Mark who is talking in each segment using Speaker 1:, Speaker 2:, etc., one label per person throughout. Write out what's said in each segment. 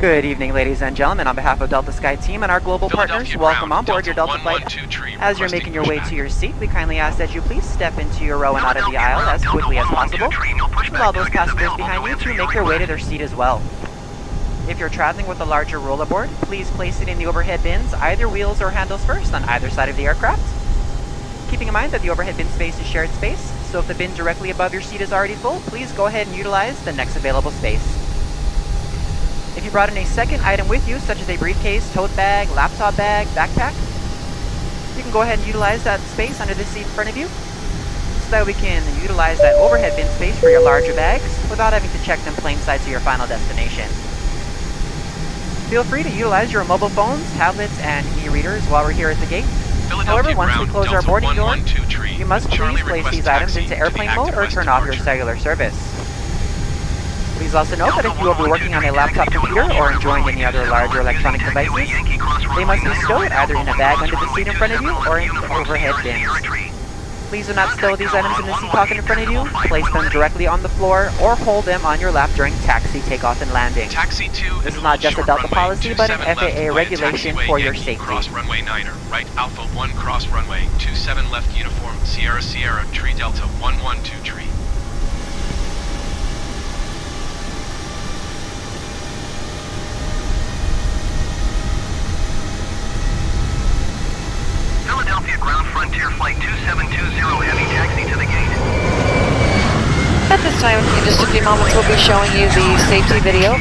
Speaker 1: Good evening, ladies and gentlemen. On behalf of Delta Sky Team and our global partners, welcome on board your Delta flight. As you're making your way to your seat, we kindly ask that you please step into your row and out of the aisle as quickly as possible. Allow those passengers behind you to make their way to their seat as well. If you're traveling with a larger rollerboard, please place it in the overhead bins, either wheels or handles first, on either side of the aircraft. Keeping in mind that the overhead bin space is shared space, so if the bin directly above your seat is already full, please go ahead and utilize the next available space. If you brought in a second item with you, such as a briefcase, tote bag, laptop bag, backpack, you can go ahead and utilize that space under the seat in front of you, so that we can utilize that overhead bin space for your larger bags without having to check them plain sight to your final destination. Feel free to utilize your mobile phones, tablets, and e-readers while we're here at the gate. However, once we close our boarding door, you must please place these items into airplane mode or turn off your cellular service. Please also note that if you will be working on a laptop computer or enjoying any other larger electronic devices, they must be stowed either in a bag under the seat in front of you or in overhead bins. Please do not stow these items in the seat pocket in front of you. Place them directly on the floor or hold them on your lap during taxi, takeoff, and landing. This is not just a Delta policy, but an FAA regulation for your safety.
Speaker 2: Cross runway 9er, right Alpha 1 cross runway, 27 left uniform, Sierra Sierra, Tree Delta 112 Tree.
Speaker 3: Philadelphia Ground Frontier Flight 2720 Heavy, taxi to the gate.
Speaker 4: At this time, in just a few moments, we'll be showing you the safety video.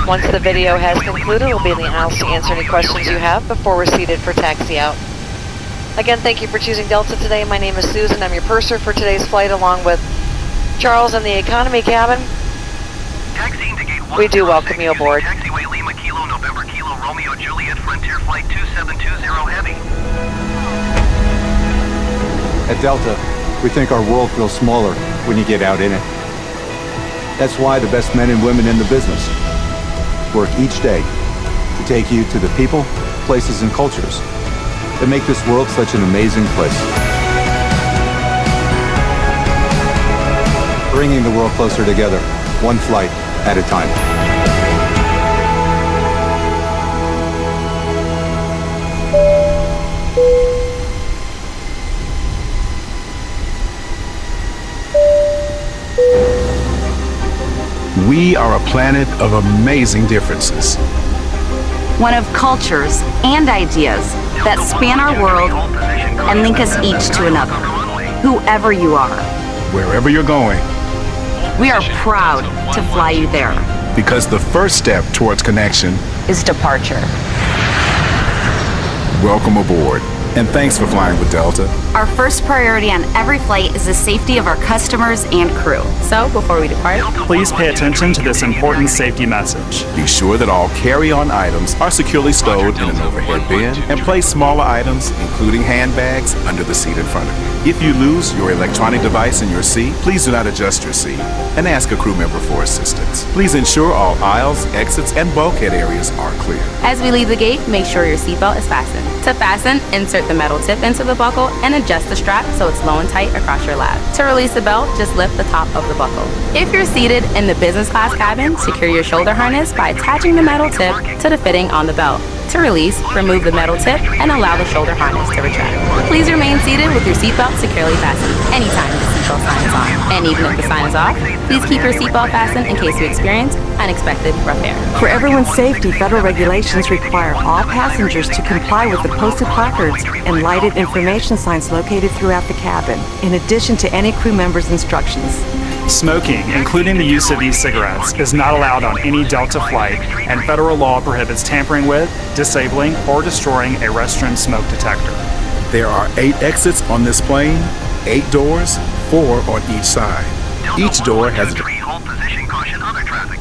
Speaker 4: Once the video has concluded, we'll be in the aisles to answer any questions you have before we're seated for taxi out. Again, thank you for choosing Delta today. My name is Susan. I'm your purser for today's flight, along with Charles in the economy cabin. We do welcome you aboard.
Speaker 3: Taxiway Lima Kilo, November Kilo, Romeo Juliet, Frontier Flight 2720 Heavy.
Speaker 5: At Delta, we think our world feels smaller when you get out in it. That's why the best men and women in the business work each day to take you to the people, places, and cultures that make this world such an amazing place. Bringing the world closer together, one flight at a time.
Speaker 6: We are a planet of amazing differences.
Speaker 7: One of cultures and ideas that span our world and link us each to another, whoever you are.
Speaker 6: Wherever you're going.
Speaker 7: We are proud to fly you there.
Speaker 6: Because the first step towards connection
Speaker 7: is departure.
Speaker 6: Welcome aboard, and thanks for flying with Delta.
Speaker 7: Our first priority on every flight is the safety of our customers and crew. So, before we depart,
Speaker 8: please pay attention to this important safety message.
Speaker 6: Be sure that all carry-on items are securely stowed in an overhead bin, and place smaller items, including handbags, under the seat in front of you. If you lose your electronic device in your seat, please do not adjust your seat and ask a crew member for assistance. Please ensure all aisles, exits, and bulkhead areas are clear.
Speaker 7: As we leave the gate, make sure your seatbelt is fastened. To fasten, insert the metal tip into the buckle and adjust the strap so it's low and tight across your lap. To release the belt, just lift the top of the buckle. If you're seated in the business class cabin, secure your shoulder harness by attaching the metal tip to the fitting on the belt. To release, remove the metal tip and allow the shoulder harness to retract. Please remain seated with your seatbelt securely fastened anytime the seatbelt sign is on. And even if the sign is off, please keep your seatbelt fastened in case you experience unexpected rough air.
Speaker 9: For everyone's safety, federal regulations require all passengers to comply with the posted placards and lighted information signs located throughout the cabin, in addition to any crew member's instructions.
Speaker 8: Smoking, including the use of e-cigarettes, is not allowed on any Delta flight, and federal law prohibits tampering with, disabling, or destroying a restroom smoke detector.
Speaker 6: There are 8 exits on this plane, 8 doors, 4 on each side. Each door has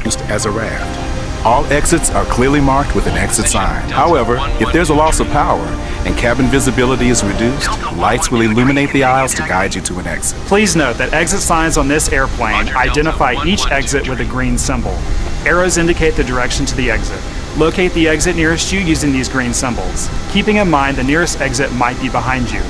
Speaker 6: used as a raft. All exits are clearly marked with an exit sign. However, if there's a loss of power and cabin visibility is reduced, lights will illuminate the aisles to guide you to an exit.
Speaker 8: Please note that exit signs on this airplane identify each exit with a green symbol. Arrows indicate the direction to the exit. Locate the exit nearest you using these green symbols, keeping in mind the nearest exit might be behind you.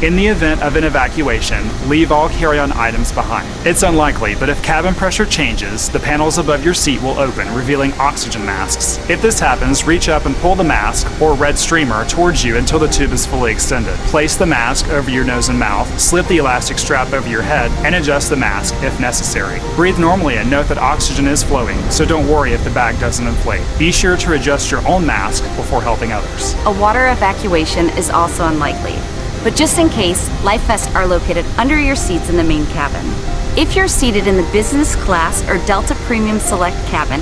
Speaker 8: In the event of an evacuation, leave all carry-on items behind. It's unlikely, but if cabin pressure changes, the panels above your seat will open, revealing oxygen masks. If this happens, reach up and pull the mask or red streamer towards you until the tube is fully extended. Place the mask over your nose and mouth, slip the elastic strap over your head, and adjust the mask if necessary. Breathe normally and note that oxygen is flowing, so don't worry if the bag doesn't inflate. Be sure to adjust your own mask before helping others.
Speaker 10: A water evacuation is also unlikely. But just in case, life vests are located under your seats in the main cabin. If you're seated in the business class or Delta Premium Select cabin,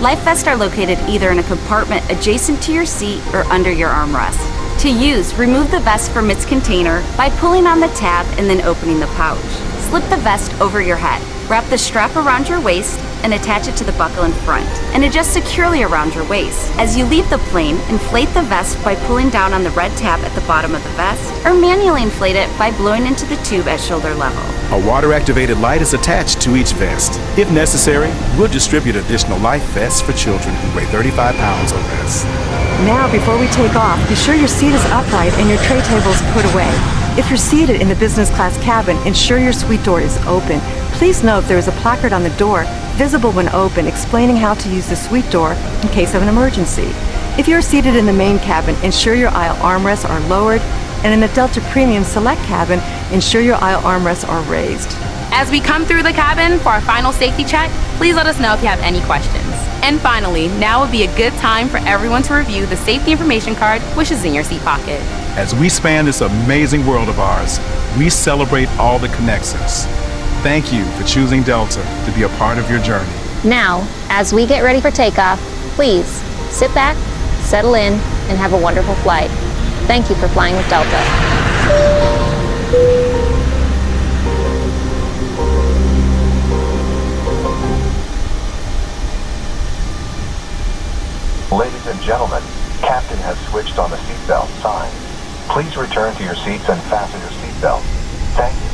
Speaker 10: life vests are located either in a compartment adjacent to your seat or under your armrest. To use, remove the vest from its container by pulling on the tab and then opening the pouch. Slip the vest over your head. Wrap the strap around your waist and attach it to the buckle in front, and adjust securely around your waist. As you leave the plane, inflate the vest by pulling down on the red tab at the bottom of the vest, or manually inflate it by blowing into the tube at shoulder level.
Speaker 6: A water-activated light is attached to each vest. If necessary, we'll distribute additional life vests for children who weigh 35 pounds or less.
Speaker 9: Now, before we take off, be sure your seat is upright and your tray table is put away. If you're seated in the business class cabin, ensure your suite door is open. Please note there is a placard on the door, visible when open, explaining how to use the suite door in case of an emergency. If you're seated in the main cabin, ensure your aisle armrests are lowered, and in the Delta Premium Select cabin, ensure your aisle armrests are raised.
Speaker 7: As we come through the cabin for our final safety check, please let us know if you have any questions. And finally, now would be a good time for everyone to review the safety information card, which is in your seat pocket.
Speaker 6: As we span this amazing world of ours, we celebrate all the connections. Thank you for choosing Delta to be a part of your journey.
Speaker 11: Now, as we get ready for takeoff, please sit back, settle in, and have a wonderful flight. Thank you for flying with Delta.
Speaker 3: Ladies and gentlemen, Captain has switched on the seatbelt sign. Please return to your seats and fasten your seatbelt. Thank you.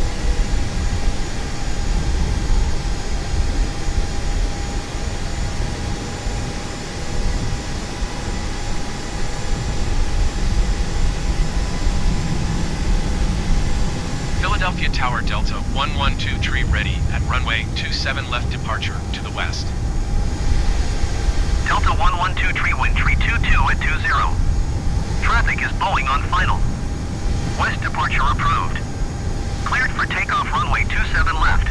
Speaker 2: Philadelphia Tower Delta 112 tree ready at runway 27 left departure to the west.
Speaker 3: Delta 112 tree wind tree 22 at 20. Traffic is Boeing on final. West departure approved. Cleared for takeoff runway 27 left.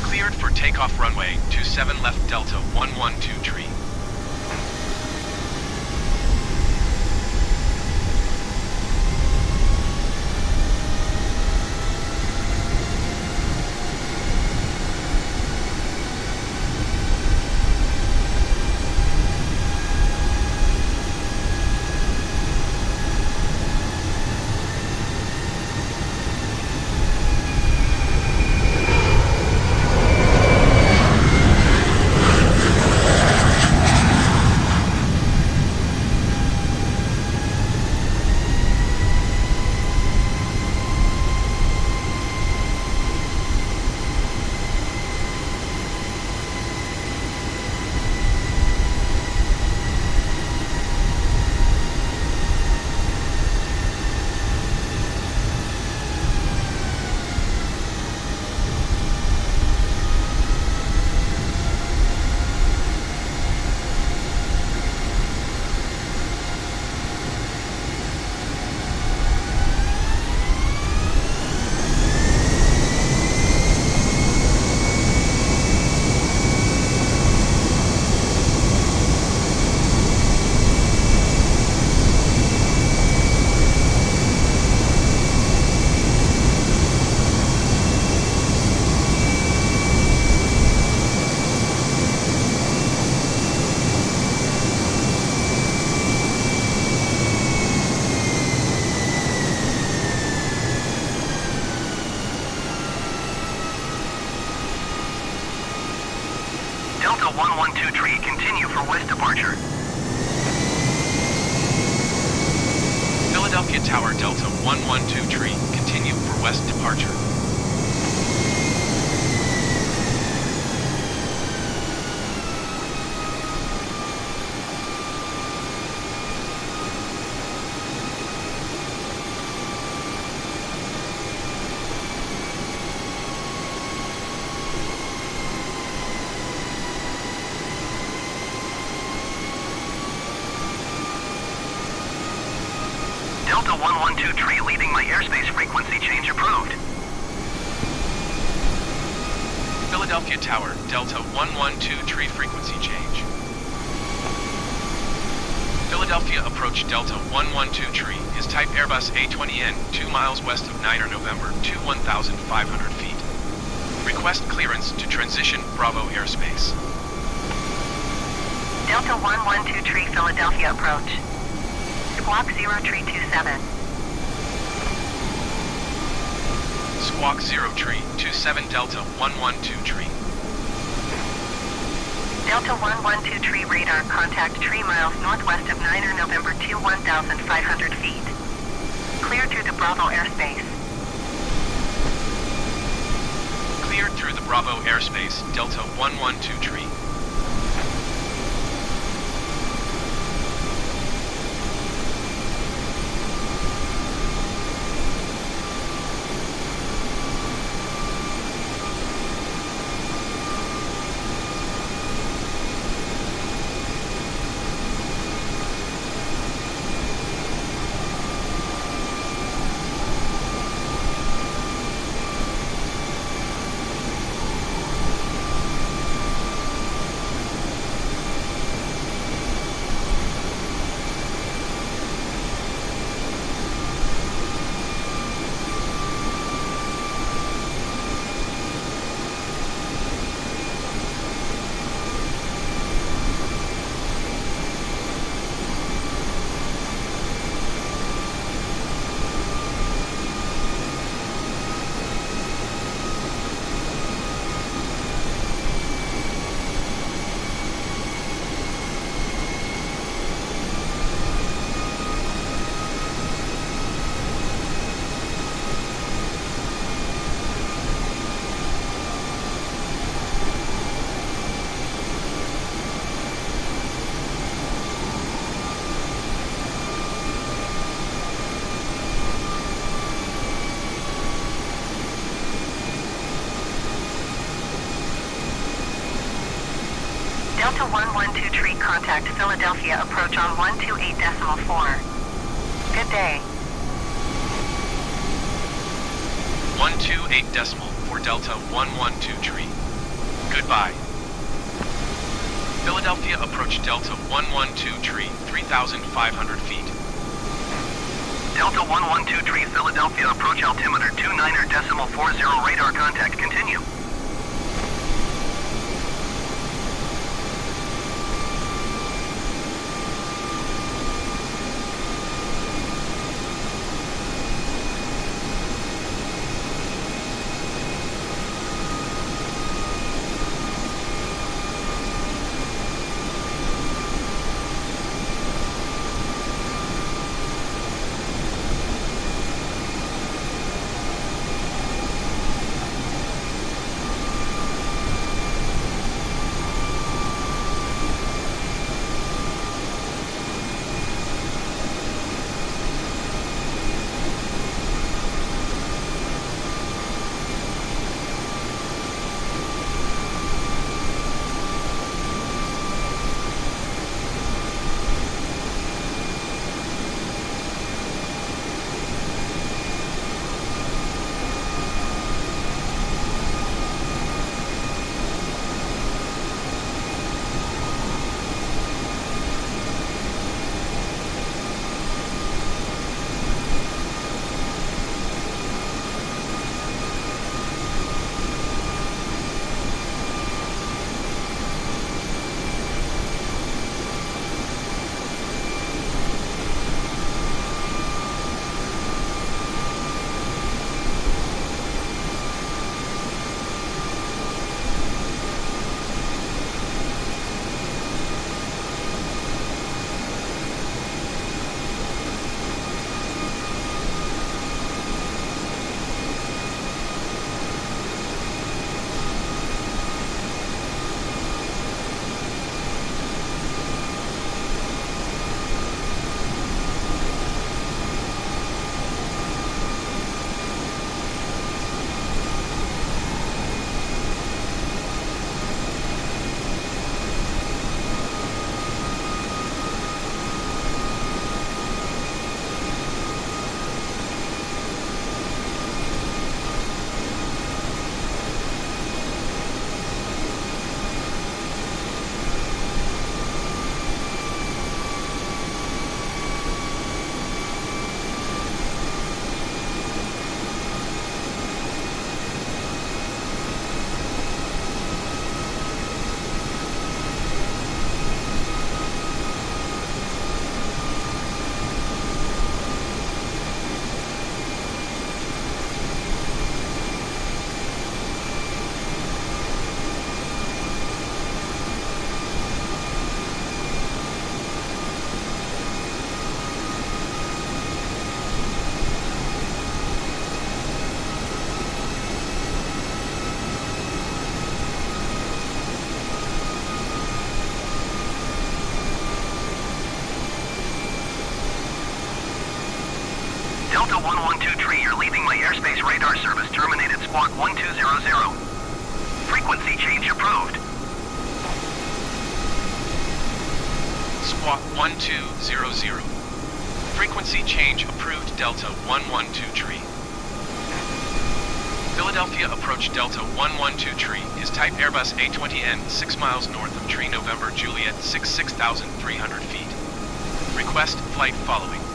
Speaker 2: Cleared for takeoff runway 27 left Delta 112 tree.
Speaker 3: Delta 112 tree, continue for west departure.
Speaker 2: Philadelphia Tower Delta 112 tree, continue for west departure.
Speaker 3: 112 tree leaving my airspace frequency change approved.
Speaker 2: Philadelphia Tower, Delta 112 tree frequency change. Philadelphia approach Delta 112 tree is type Airbus A320N 2 miles west of Niner November to 1,500 feet. Request clearance to transition Bravo airspace.
Speaker 12: Delta 112 tree Philadelphia approach. Squawk 0 tree 27.
Speaker 2: Squawk 0 tree 27 Delta 112 tree.
Speaker 12: Delta 112 tree radar contact tree miles northwest of Niner November to 1,500 feet. Cleared through the Bravo airspace.
Speaker 2: Cleared through the Bravo airspace, Delta 112 tree.
Speaker 12: Delta 112 tree contact Philadelphia approach on 128.4. Good day.
Speaker 2: 128 decimal for Delta 112 tree. Goodbye. Philadelphia approach Delta 112 tree 3,500 feet.
Speaker 3: Delta 112 tree Philadelphia approach altimeter 29.40 radar contact continue. airspace radar service terminated squawk 1200. Frequency change approved.
Speaker 2: Squawk 1200. Frequency change approved Delta 112 tree. Philadelphia approach Delta 112 tree is type Airbus A320N 6 miles north of tree November Juliet 6,300 feet. Request flight following.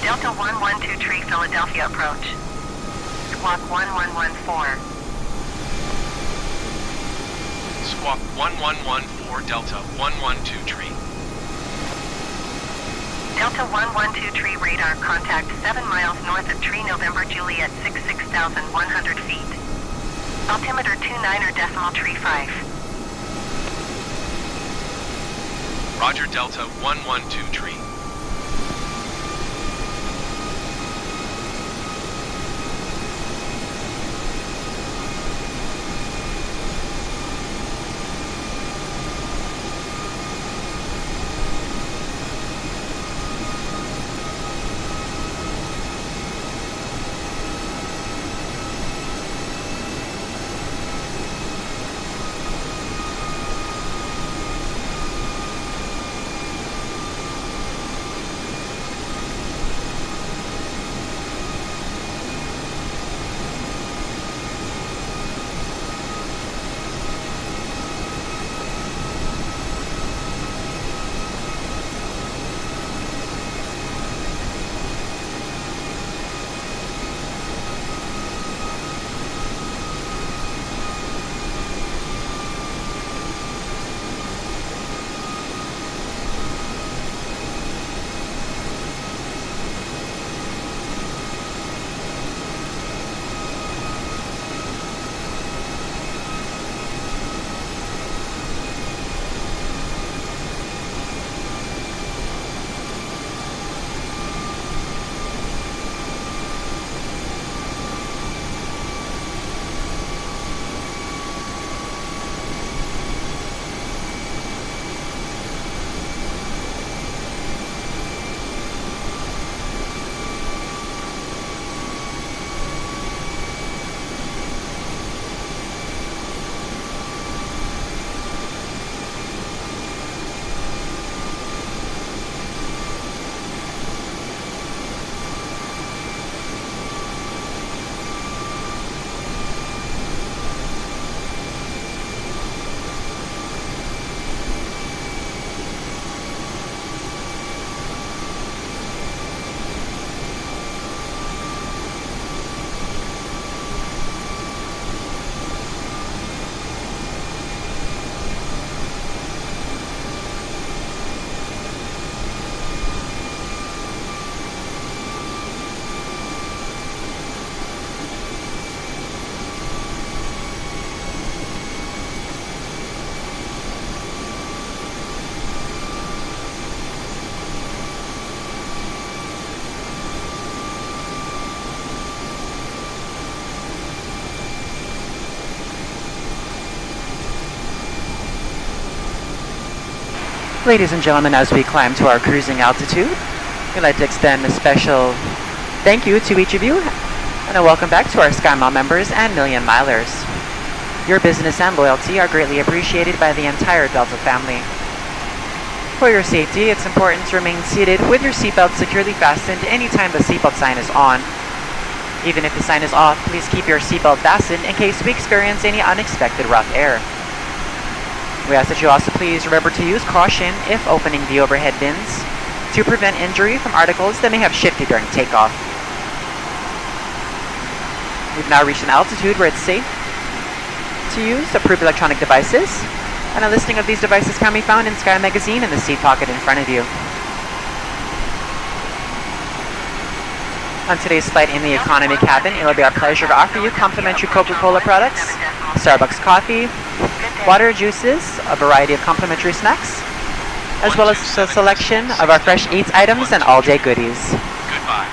Speaker 12: Delta 112 tree Philadelphia approach. Squawk 1114.
Speaker 2: Squawk 1114 Delta 112 tree.
Speaker 12: Delta 112 tree radar contact 7 miles north of tree November Juliet 6,100 feet. Altimeter 29er decimal tree 5.
Speaker 2: Roger Delta 112 tree.
Speaker 1: Ladies and gentlemen, as we climb to our cruising altitude, we'd like to extend a special thank you to each of you and a welcome back to our SkyMile members and Million Milers. Your business and loyalty are greatly appreciated by the entire Delta family. For your safety, it's important to remain seated with your seatbelt securely fastened anytime the seatbelt sign is on. Even if the sign is off, please keep your seatbelt fastened in case we experience any unexpected rough air. We ask that you also please remember to use caution if opening the overhead bins to prevent injury from articles that may have shifted during takeoff. We've now reached an altitude where it's safe to use approved electronic devices, and a listing of these devices can be found in Sky Magazine in the seat pocket in front of you. On today's flight in the economy cabin, it will be our pleasure to offer you complimentary Coca-Cola products, Starbucks coffee, water, juices, a variety of complimentary snacks, as well as a selection of our fresh eats items and all-day goodies.
Speaker 2: Goodbye.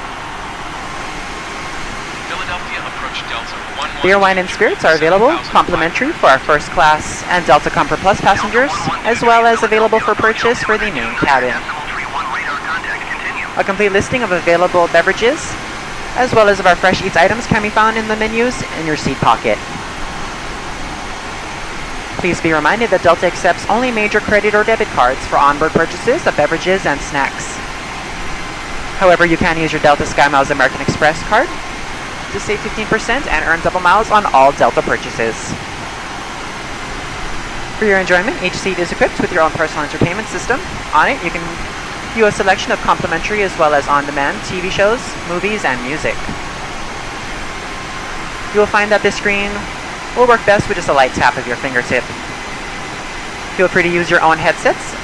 Speaker 2: Philadelphia approach Delta 112.
Speaker 1: Beer, wine, and spirits are available, complimentary for our first class and Delta Comfort Plus passengers, as well as available for purchase for the main cabin. A complete listing of available beverages as well as our fresh eats items can be found in the menus in your seat pocket. Please be reminded that Delta accepts only major credit or debit cards for onboard purchases of beverages and snacks. However, you can use your Delta SkyMiles American Express card to save 15% and earn double miles on all Delta purchases. For your enjoyment, each seat is equipped with your own personal entertainment system. On it, you can view a selection of complimentary as well as on-demand TV shows, movies, and music. You will find that this screen will work best with just a light tap of your fingertip. Feel free to use your own headsets.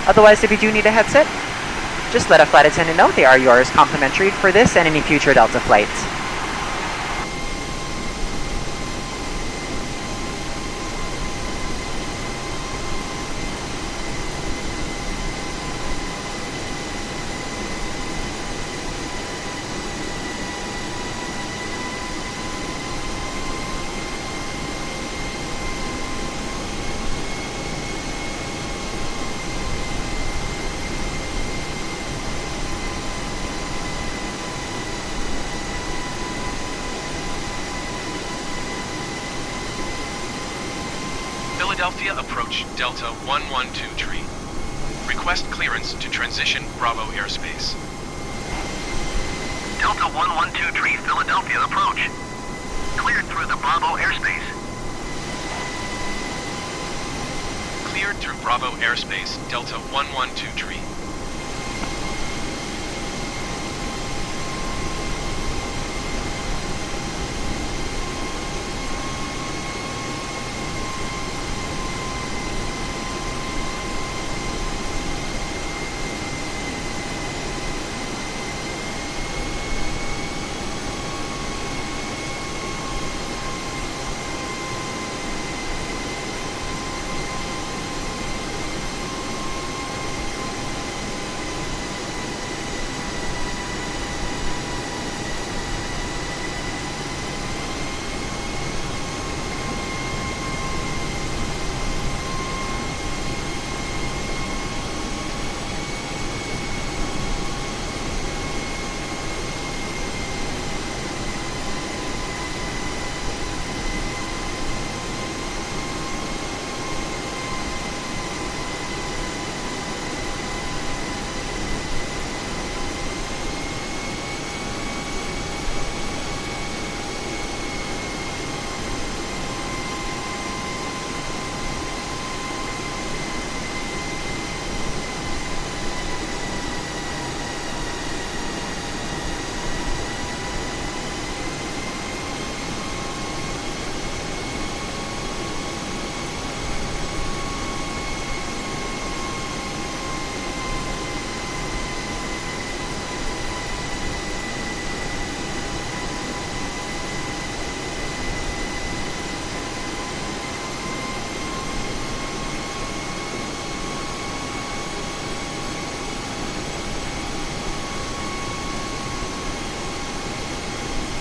Speaker 1: Otherwise, if you do need a headset, just let a flight attendant know they are yours complimentary for this and any future Delta flights.
Speaker 2: Philadelphia approach Delta 112 tree. Request clearance to transition Bravo airspace.
Speaker 3: Delta 112 tree, Philadelphia approach. Cleared through the Bravo airspace.
Speaker 2: Cleared through Bravo airspace, Delta 112 tree.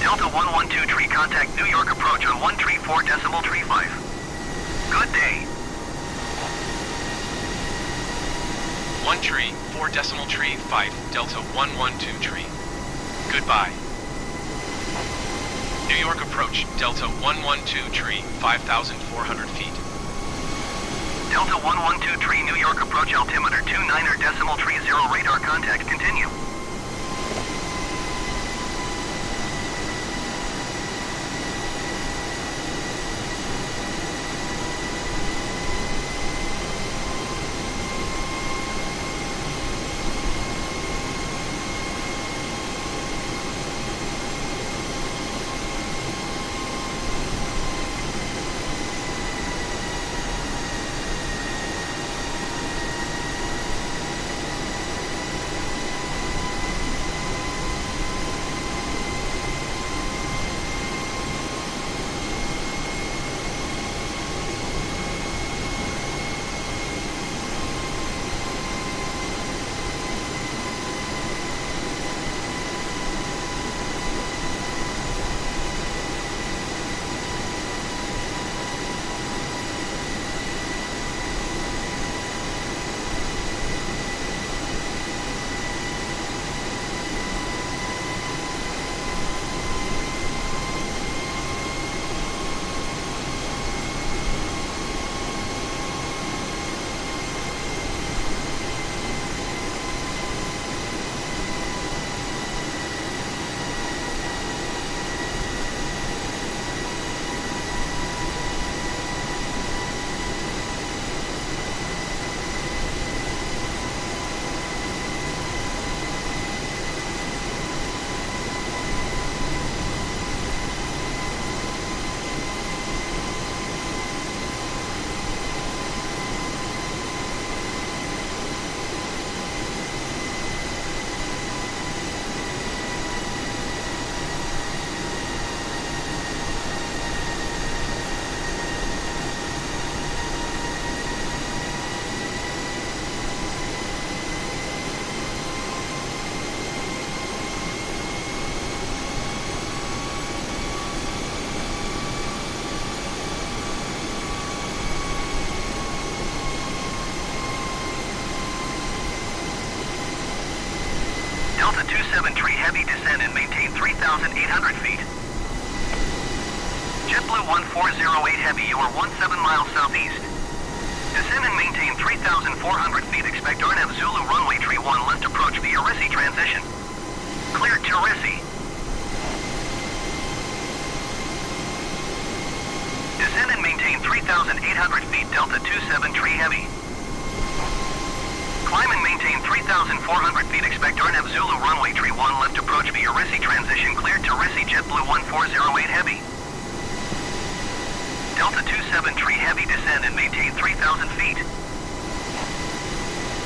Speaker 3: Delta 112 tree, contact New York approach on 134.35. Good day.
Speaker 2: 1 tree, 4 decimal tree, 5, Delta 112 tree. Goodbye. New York approach, Delta 112 tree, 5,400 feet.
Speaker 3: Delta 112 tree, New York approach, altimeter 29er decimal tree 0, radar contact, continue. Delta 27 Tree Heavy, descend and maintain 3,800 feet. JetBlue 1408 Heavy, you are 17 miles southeast. Descend and maintain 3,400 feet. Expect RNAV Zulu runway tree 1 left approach via Rissi transition. Cleared to Rissi. Descend and maintain 3,800 feet. Delta 27 Tree Heavy. Climb and maintain 3,400 feet. Expect RNAV Zulu runway tree 1 left approach via Rissi transition. Cleared to Rissi. JetBlue 1408 Heavy. Delta 27 Tree Heavy, descend and maintain 3,000 feet.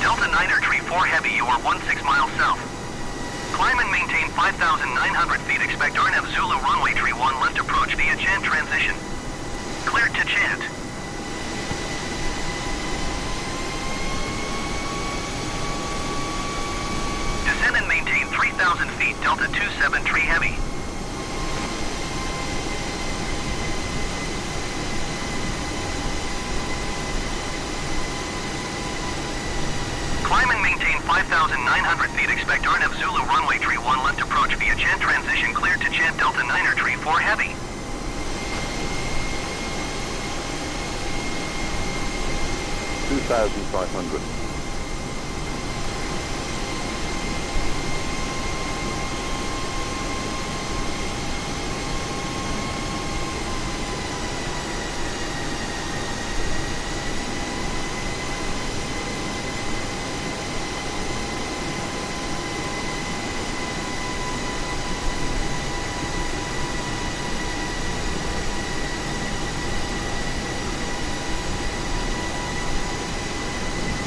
Speaker 3: Delta 9er Tree 4 Heavy, you are 16 miles south. Climb and maintain 5,900 feet. Expect RNAV Zulu runway tree 1 left approach via Chant transition. Cleared to Chant. Descend and maintain 3,000 feet. Delta 27 Tree Heavy. Climb and maintain 5,900 feet. Expect RNAV Zulu runway tree 1 left approach via Chant transition. Cleared to Chant. Delta 9er Tree 4 Heavy.
Speaker 5: $2,500.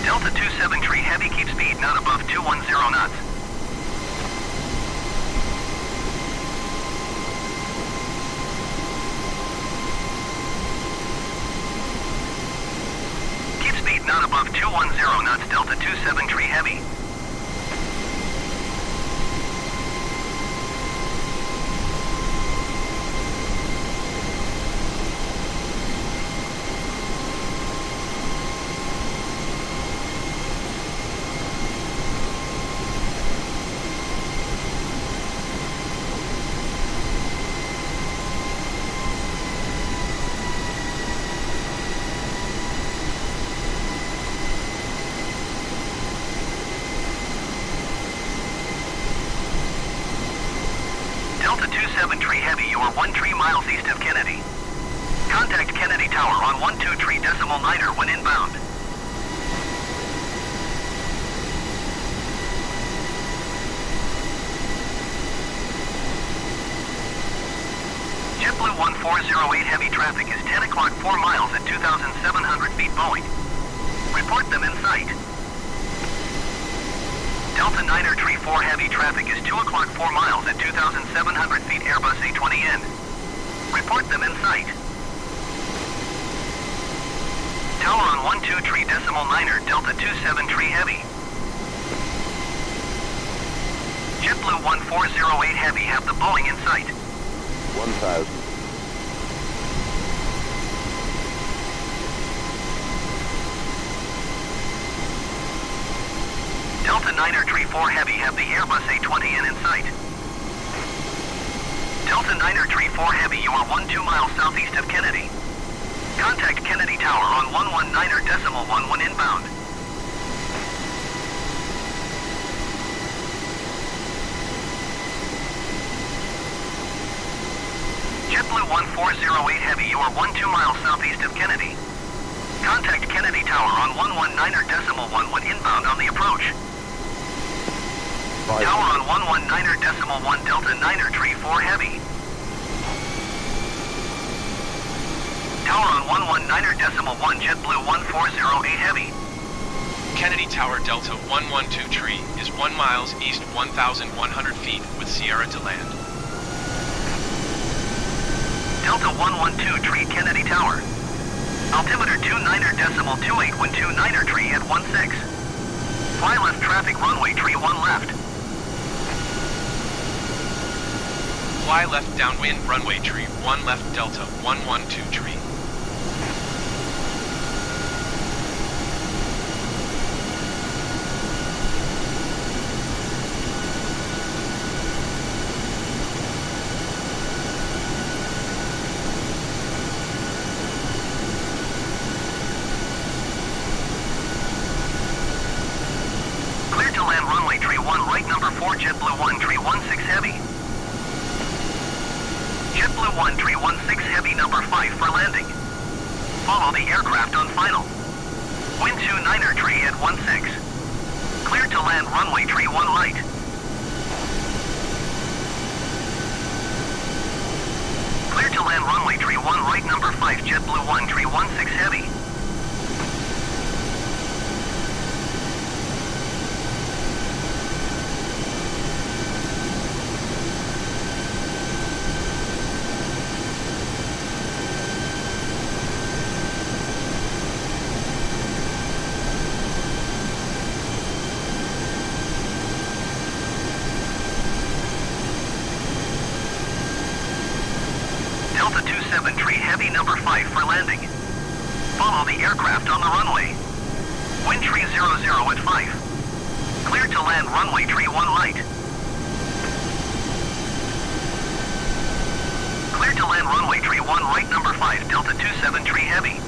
Speaker 3: Delta 27 Tree Heavy, keep speed not above 210 knots. Keep speed not above 210 knots. Delta 27 Tree Heavy. Delta 27 Tree Heavy, you are 13 miles east of Kennedy. Contact Kennedy Tower on 12.3.9 when inbound. JetBlue 1408 Heavy, traffic is 10 o'clock 4 miles at 2,700 feet Boeing. Report them in sight. Delta 9er Tree 4 Heavy, traffic is 2 o'clock 4 miles at 2,700 feet Airbus A320N. Report them in sight. Tower on 12.3.9 Delta 27 Tree Heavy. JetBlue 1408 Heavy, have the Boeing in sight.
Speaker 5: 1,000.
Speaker 3: Delta 9er Tree 4 Heavy, have the Airbus A320N in sight. Delta 9er Tree 4 Heavy, you are 12 miles southeast of Kennedy. Contact Kennedy Tower on 119.1 when inbound. JetBlue 1408 Heavy, you are 12 miles southeast of Kennedy. Contact Kennedy Tower on 119.1 when inbound on the approach. Tower on 119.1 Delta 9er Tree 4 Heavy. Tower on 119.1 JetBlue 1408 Heavy.
Speaker 2: Kennedy Tower Delta 112 Tree is 1 miles east 1,100 feet with Sierra to land.
Speaker 3: Delta 112 Tree Kennedy Tower. Altimeter 29.28 when 29er Tree at 16. Fly left traffic runway tree 1 left.
Speaker 2: Fly left downwind runway tree 1 left Delta 112 Tree.
Speaker 3: right number 4, JetBlue 1, tree 16 heavy. JetBlue 1, tree 16 heavy, number 5 for landing. Follow the aircraft on final. Wind 29er tree at 16. Clear to land runway tree 1 right. Clear to land runway tree 1 right number 5, JetBlue 1, tree 16 heavy. Delta 27 tree heavy number 5 for landing. Follow the aircraft on the runway. Wind tree 00 at 5. Clear to land runway tree 1 right. Clear to land runway tree 1 right number 5, Delta 27 tree heavy.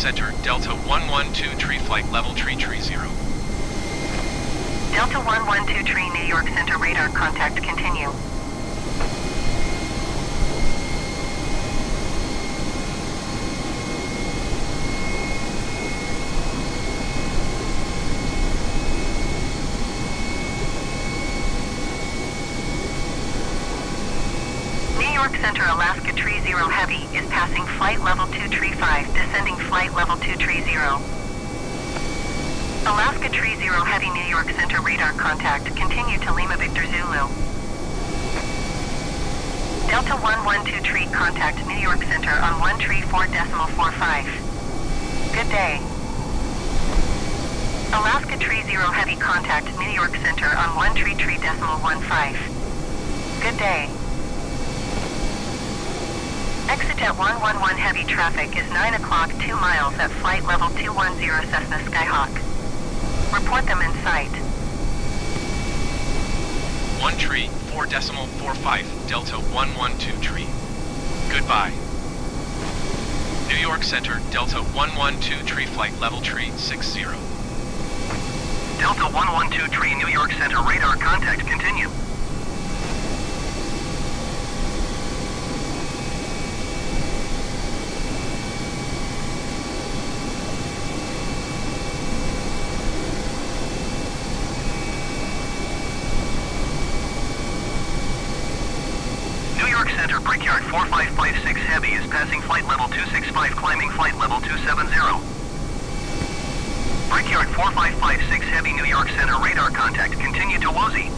Speaker 2: Center, Delta 112 tree flight level tree 0.
Speaker 12: Delta 112 tree, New York Center radar contact continue. New York Center, Alaska tree 0 heavy is passing flight level 2 tree 5, descending flight level 2 tree 0. Alaska tree 0 heavy, New York Center radar contact continue to Lima Victor Zulu. Delta 112 tree contact New York Center on 1 tree 4.45. Good day. Alaska tree 0 heavy contact New York Center on 1 tree 3.15. Good day. Exit at 111 heavy traffic is 9 o'clock 2 miles at flight level 210 Cessna Skyhawk. Report them in sight.
Speaker 2: 1 tree 4.45 Delta 112 tree. Goodbye. New York Center, Delta 112 tree flight level tree 60.
Speaker 3: Delta 112 tree, New York Center radar contact continue. Center, Brickyard 4556 Heavy is passing flight level 265, climbing flight level 270. Brickyard 4556 Heavy, New York Center radar contact continue to Wozy.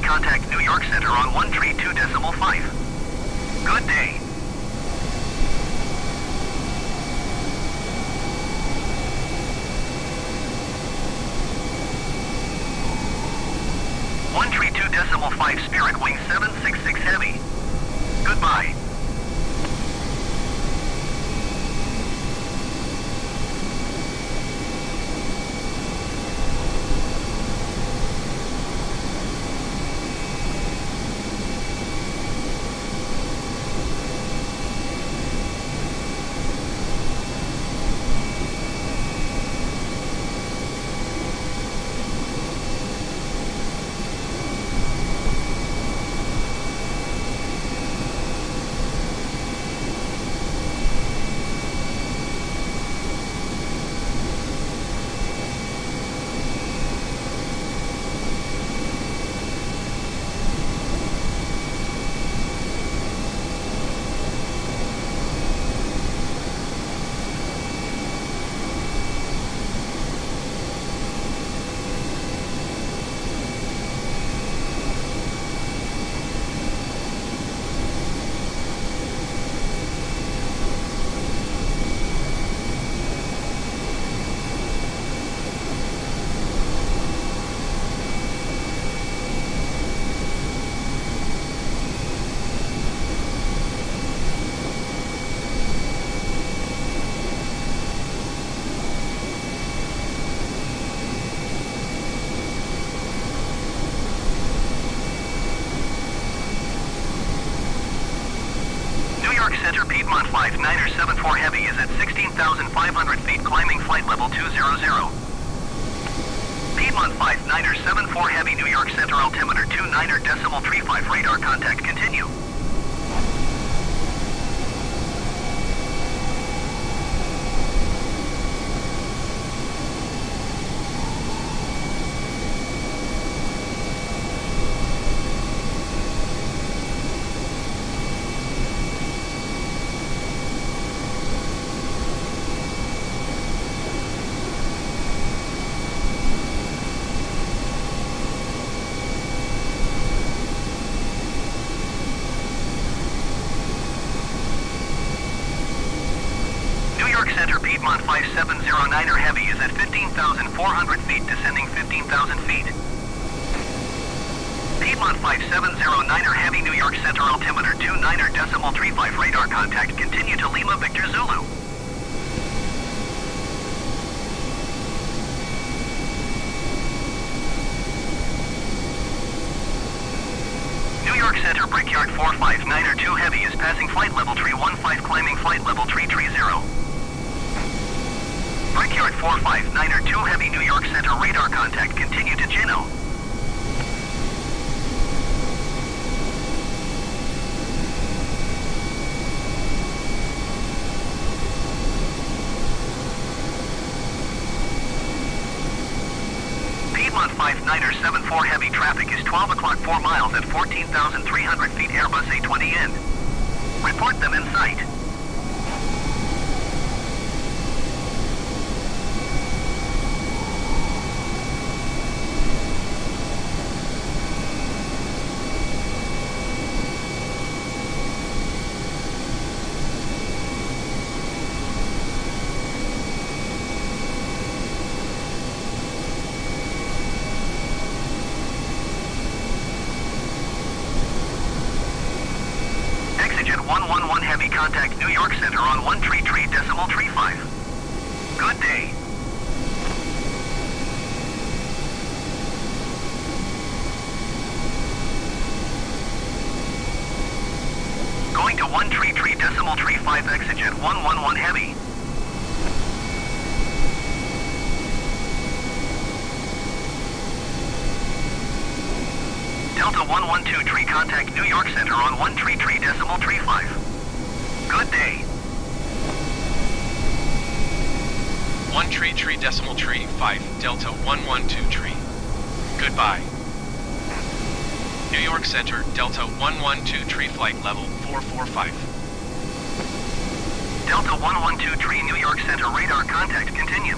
Speaker 3: Contact New York Center on 1 tree 2.5. Good day. One tree 2.5 Spirit Wing 766 Heavy. Goodbye. Center Piedmont 5974 Heavy is at 16,500 feet, climbing flight level 200. Piedmont 5974 Heavy, New York Center altimeter 29.35 radar contact continue. 5709er Heavy is at 15,400 feet, descending 15,000 feet. Piedmont 5709er Heavy, New York Center, altimeter 29.35, radar contact, continue to Lima Victor Zulu. New York Center, Brickyard 459er 2 Heavy is passing flight level 315, climbing flight level 330. Brickyard 459er 2 Heavy, New York Center, radar contact, continue to Juneau. Piedmont 59er 74 Heavy, traffic is 12 o'clock 4 miles at 14,300 feet, Airbus A320N. Report them in sight. Exigent 111 Heavy, contact New York Center on 133.35. Good day. Going to 133.35, Exigent 111 Heavy. Delta 112 Tree, contact New York Center on 133.35. Good day.
Speaker 2: 133.35, Delta 112 Tree. Goodbye. New York Center, Delta 112 Tree, flight level 445.
Speaker 3: Delta 112 Tree, New York Center, radar contact, continue.